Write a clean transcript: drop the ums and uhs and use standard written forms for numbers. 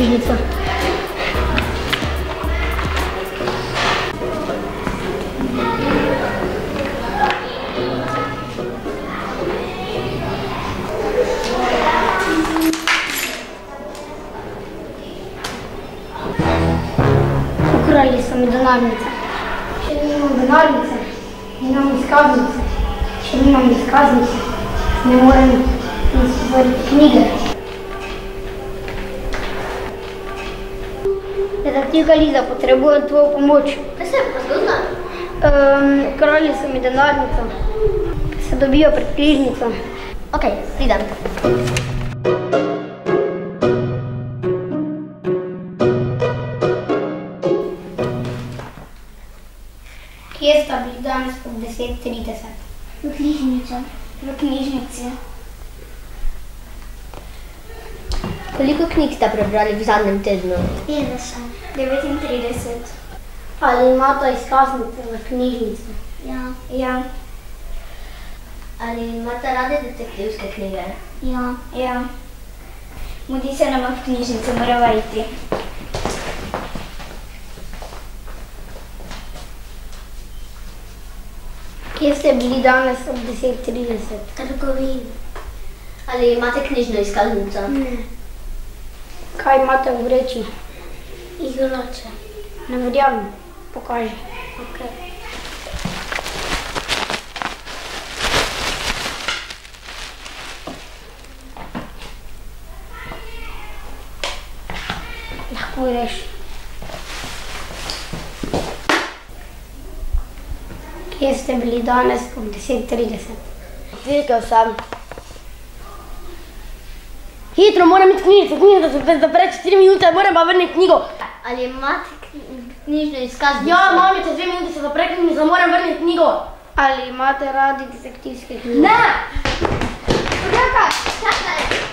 knjižnico. Ukrali so mi denarnice. Če nimam denarnice, nimam izkaznice. Če nimam izkaznice, ne morem izvariti knjige. Detektivka Liza, potrebujem tvojo pomoč. Kaj se je pa zgodilo? Ukrali so mi denarnico. Se dobijo pred knjižnico. Ok, pridem. Kje sta bili danes ob 10:30? V knjižnici. Koliko knjig ste prebrali v zadnjem tednu? 50, 39. Ali imata izkaznice v knjižnici? Ja. Ali imate radi detektivske knjige? Ja. Mudi se nama v knjižnici, morava iti. Kje ste bili danes ob 10:30? Trgovini. Ali imate knjižno izkaznico? Ne. Kaj imate v vreči? Igrače. Ne verjamem. Pokaži. Ok. Lahko greš. Kje ste bili danes ob 10:30? Tvirkev sem. Hitro, moram iti v knjižnico, da se zapre 4 minute, moram pa vrniti knjigo. Ali imate knjižno izkaznico? Ja, mami, čez 2 minute se zapre knjižnica, moram vrniti knjigo. Ali imate radi detektivske knjige? Ne! Čakaj!